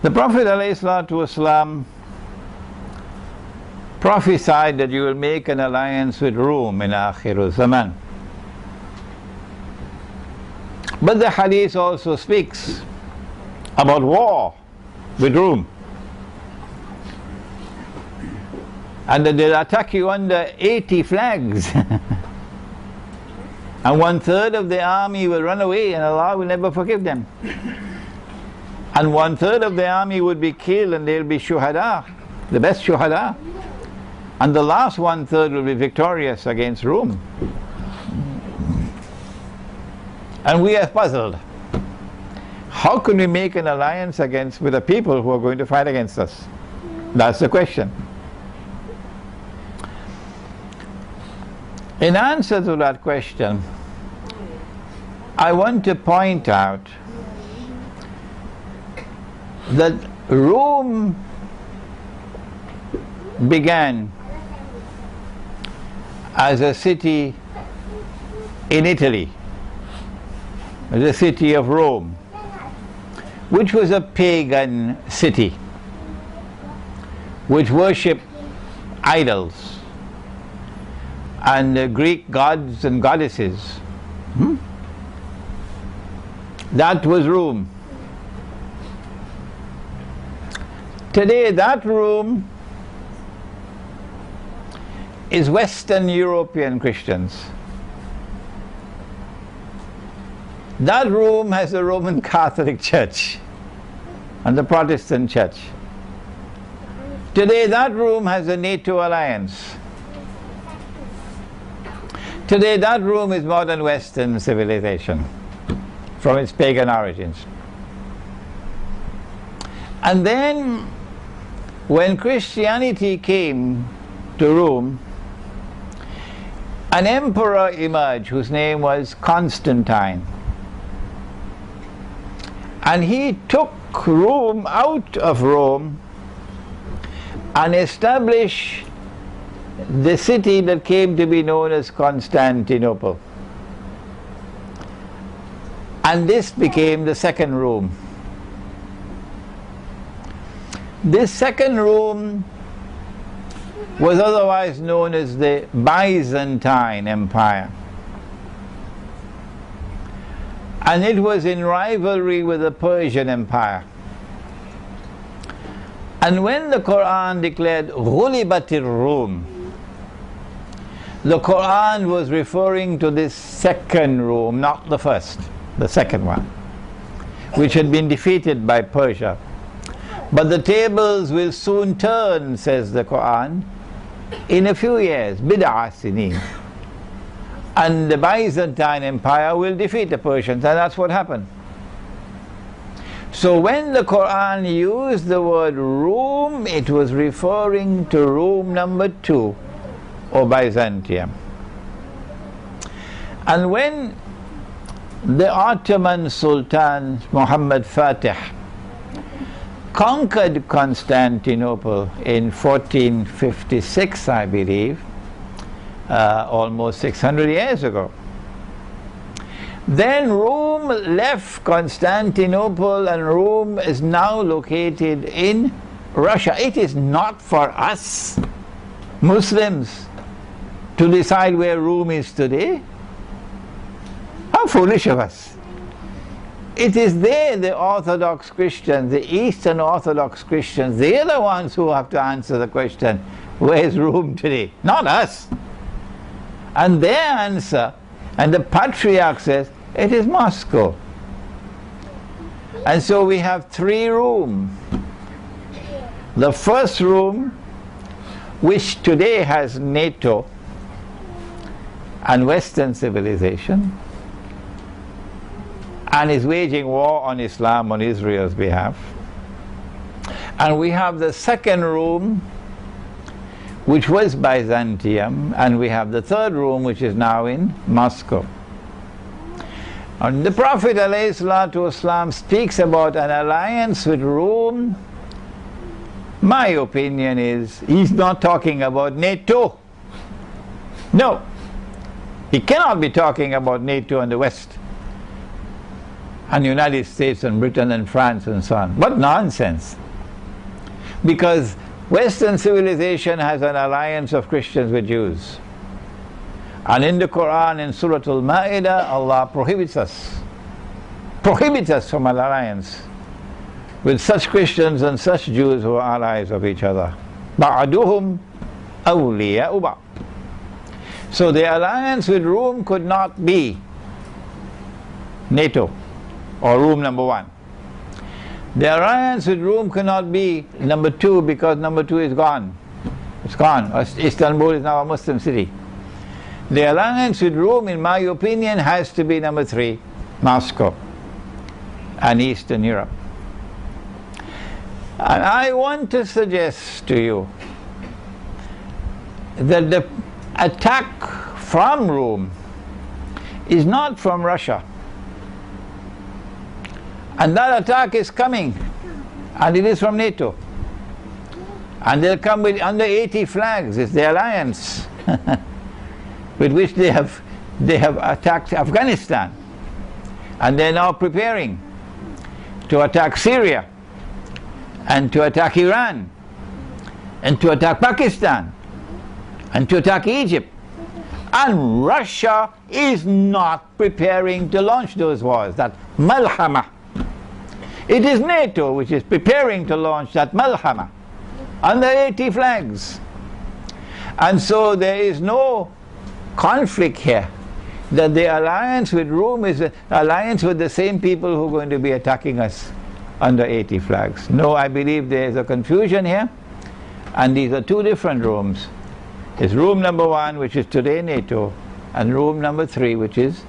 The Prophet ﷺ prophesied that you will make an alliance with Rum in Akhir Zaman. But the Hadis also speaks about war with Rum, and that they'll attack you under 80 flags and 1/3 of the army will run away and Allah will never forgive them, and 1/3 of the army would be killed and they'll be shuhada, the best shuhada, and the last 1/3 will be victorious against Rum. And we are puzzled. How can we make an alliance with the people who are going to fight against us? That's the question. In answer to that question, I want to point out that Rome began as a city in Italy, the city of Rome, which was a pagan city, which worshipped idols and Greek gods and goddesses. That was Rome. Today that Rome is Western European Christians. That Rome has the Roman Catholic Church and the Protestant Church. Today that Rome has a NATO alliance. Today that Rome is modern Western civilization from its pagan origins. And then when Christianity came to Rome, an emperor emerged whose name was Constantine. And he took Rome out of Rome and established the city that came to be known as Constantinople. And this became the second Rome. This second Rome was otherwise known as the Byzantine Empire. And it was in rivalry with the Persian Empire. And when the Quran declared Ghulibatir Rum, the Quran was referring to this second Rome, not the first, the second one, which had been defeated by Persia. But the tables will soon turn, says the Quran, in a few years, bid'a sinin. And the Byzantine Empire will defeat the Persians, and that's what happened. So when the Quran used the word Rome, it was referring to Rome number 2, or Byzantium. And when the Ottoman Sultan Muhammad Fatih conquered Constantinople in 1456, I believe, almost 600 years ago, then Rome left Constantinople, and Rome is now located in Russia. It is not for us Muslims to decide where Rome is today. How foolish of us. It is they, the Orthodox Christians, the Eastern Orthodox Christians, they are the ones who have to answer the question, where is Rome today? Not us. And their answer, and the Patriarch says, it is Moscow. And so we have 3 Rome. The first Rome, which today has NATO and Western civilization, and is waging war on Islam on Israel's behalf. And we have the second Rome, which was Byzantium, and we have the third Rome, which is now in Moscow. And the Prophet ﷺ speaks about an alliance with Rome. My opinion is he's not talking about NATO. No, he cannot be talking about NATO and the West. and United States and Britain and France and so on. What nonsense! Because Western civilization has an alliance of Christians with Jews. And in the Quran, in Suatu, Allah prohibits us from an alliance with such Christians and such Jews who are allies of each other. بَعْدُهُمْ أَوْلِيَاءُ بَعْضٍ. So the alliance with Rome could not be NATO or Rome number 1. The alliance with Rome cannot be number 2 because number 2 is gone. It's gone. Istanbul is now a Muslim city. The alliance with Rome, in my opinion, has to be number 3, Moscow and Eastern Europe. And I want to suggest to you that the attack from Rome is not from Russia. And that attack is coming, and it is from NATO. And they'll come with under 80 flags. It's the alliance with which they have attacked Afghanistan. And they're now preparing to attack Syria, and to attack Iran, and to attack Pakistan, and to attack Egypt. And Russia is not preparing to launch those wars, that malhama. It is NATO which is preparing to launch that malhama under 80 flags. And so there is no conflict here, that the alliance with Rome is an alliance with the same people who are going to be attacking us under 80 flags. No, I believe there is a confusion here, and these are two different Romes. It's Rome number 1, which is today NATO, and Rome number 3, which is